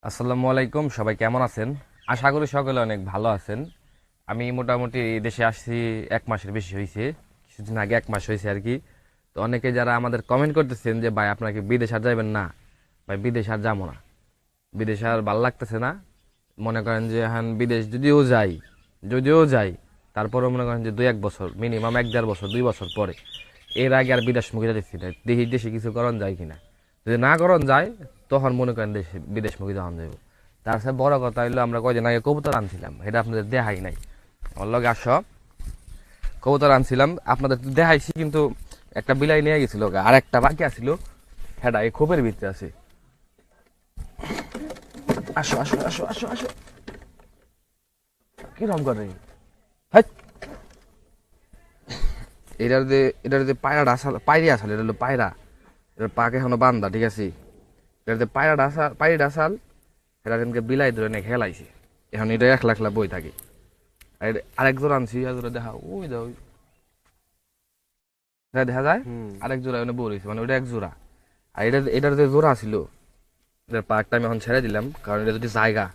আসসালামু আলাইকুম, সবাই কেমন আছেন? আশা করি সকলে অনেক ভালো আছেন। আমি মোটামুটি এই দেশে আসছি 1 মাসের বেশি হয়েছে। কিছুদিন আগে 1 মাস হয়েছে আর কি। তো অনেকে যারা আমাদের কমেন্ট করতেছেন যে ভাই আপনাকে বিদেশ আর যাবেন না, ভাই বিদেশ আর যাবো না, বিদেশ আর ভালো লাগতেছে না। মনে করেন যে এখন বিদেশ যদিও যাই তারপরেও মনে করেন যে 2-1 বছর মিনিমাম 1-1.5 বছর 2 বছর পরে, এর আগে আর বিদেশ মুখে যাচ্ছি না। দেখি দেশে কিছু করণ যায় কিনা। যদি না করণ যায় তখন মনে করেন দেশে বিদেশ মুখে যাওয়া যাবে। তার সাথে বড় কথা হইলো আমরা কয়দিন আগে কবুতর আনছিলাম, এটা আপনাদের দেখাই নাই। আমার লগে আসো, কবুতর আনছিলাম আপনাদের তো দেখাইছি, কিন্তু একটা বিলাই নিয়ে গেছিল, আর একটা বাকি আছিল, হেডা এই খোপের ভিতরে আছে। আসো আসো আসো আসো আসো, কিরম করে হাই। এটার যে পায়রাটা আসাল, পায়রি আসাল, এটা হলো পায়রা। এটার পাকে এখনো বান্ধা, ঠিক আছে। এটার যে পায়রাটা আসাল, পায়রিটা আসাল, এটা কিন্তু বিলাই ধরে নিয়ে খেলাইছে। এখন এটা একলা একলা বই থাকে। আর আরেক জোড়া আনছি, আর জোড়া দেখা ওই দাও, দেখা যায়। আরেক জোড়া ওখানে বই রয়েছে, মানে ওইটা এক জোড়া। আর এটার যে জোড়া ছিল, এটার পাকটা আমি এখন ছেড়ে দিলাম, কারণ এটা যদি জায়গা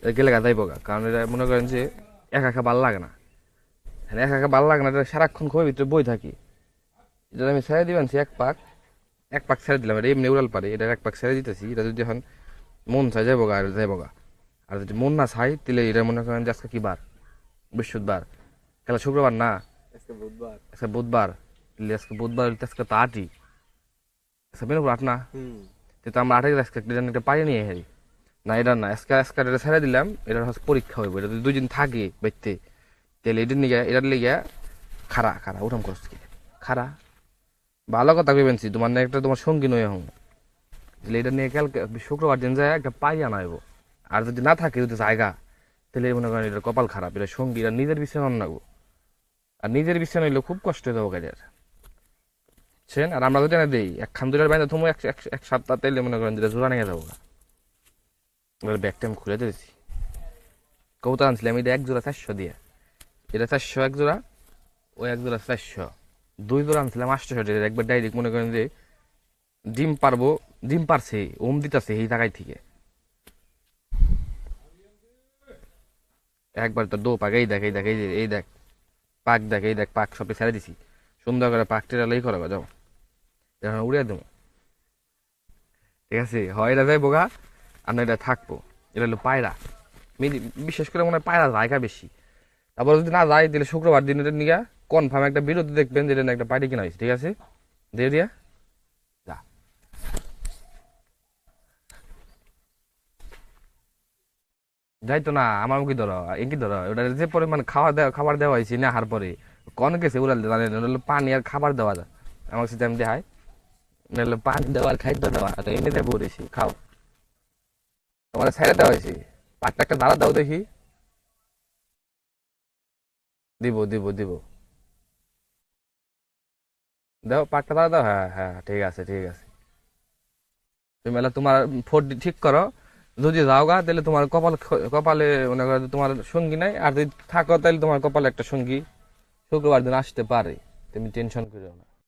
এটা গেলে গাদাই পোকা। কারণ এটা মনে করেন যে একা একা ভাল লাগে না, একা একা ভাল লাগে না, এটা সারাক্ষণ খুবই ভিতরে বই থাকি। এটা আমি ছেড়ে দিবেন এক পাক ছেড়ে দিলাম। এটা এমনি উড়াল পারে, এটা এক পাক ছেড়ে দিতেছি। এটা যদি এখন মন চাই যাবো গা, আর যাইব গা। আর যদি মন না চাই তাহলে এটা মনে করেন যে আজকে কি বার, বৃহস্পতিবার, খেলা শুক্রবার না, আজকে বুধবার, তাহলে আজকে বুধবার হইলে আজকে তো 8ই, আজকে বেরোবো 8 না, তো আমরা 8 আজকে একটা পারি নিয়ে হেরি। না এটা না, আজকে আজকে এটা ছেড়ে দিলাম। এটা হচ্ছে পরীক্ষা হইব, এটা যদি 2 দিন থাকে বাইতে, তাহলে এটার লিগে খারা খারা উঠাম করছি খারা। ভালো কথা ভেবেছি, তোমার না একটা তোমার সঙ্গী নয় এখন, তাহলে এটা নিয়ে কালকে শুক্রবার দিন যায় একটা পাই আনাইব। আর যদি না থাকে, যদি জায়গা, তাহলে মনে করেন এটা কপাল খারাপ। এটা সঙ্গী, এটা নিজের বিছানা নাগবো, আর নিজের বিছানা হইলে খুব কষ্ট হয়ে যাবো গাড়ির, বুঝছেন। আর আমরা যদি না দিই এক খান দুটার বাইরে তুমি এক সপ্তাহ, তাইলে মনে করেন যেটা জোড়া নিয়ে যাবো। এবার ব্যাগ টাইম খুলে দিয়েছি। কবুতর আনছিলাম এটা এক জোড়া 400 দিয়ে, এটা 400 এক জোড়া, ওই এক জোড়া 400, 2 জোড়া আনছিলাম 800 টাকা। একবার ডাইরেক্ট মনে করেন যে ডিম পারছে, ওম দিতেছে এই জায়গায় থেকে। একবার তো পাক, এই দেখ এই দেখ এই যে এই দেখ পাক, দেখ এই দেখ পাক, সবই ছেড়ে দিছি সুন্দর করে। পাক টেরা লই করা যাও, এখন উড়িয়ে দেবো, ঠিক আছে। হয় এটা যাই বোগা, আর না এটা থাকবো। এটা হলো পায়রা, বিশেষ করে মনে হয় পায়রা জায়গা বেশি। তারপর যদি না যায়, তাহলে শুক্রবার দিন এটা নিয়ে কনফার্ম একটা বিরতি দেখবেন, যেটা একটা পার্টি কিনা হয়েছে, ঠিক আছে। দিয়ে দিয়া যা, যাইতো না আমার মুখে ধরো, কি ধরো ওটা যে পরিমাণ খাবার দেওয়া হয়েছে না, হার পরে কন গেছে উড়াল জানেন, ওটা হলো পানি আর খাবার দেওয়া যায়। আমার সাথে আমি দেখাই, নাহলে পানি দেওয়ার খাদ্য দেওয়া, তো এমনিতে পড়েছি খাও। তোমার ছেড়ে দেওয়া হয়েছে, পাঁচটা একটা দাঁড়া দাও দেখি। দিব দিব দিব, দাও পাঁচটা দাঁড়া দাও, হ্যাঁ হ্যাঁ ঠিক আছে ঠিক আছে। তুমি এলা তোমার ফোর ঠিক করো। যদি যাও গা, তাহলে তোমার কপালে মনে করো যে তোমার সঙ্গী নাই, আর যদি থাকো তাহলে তোমার কপালে একটা সঙ্গী শুক্রবার দিন আসতে পারে, তুমি টেনশন করো না।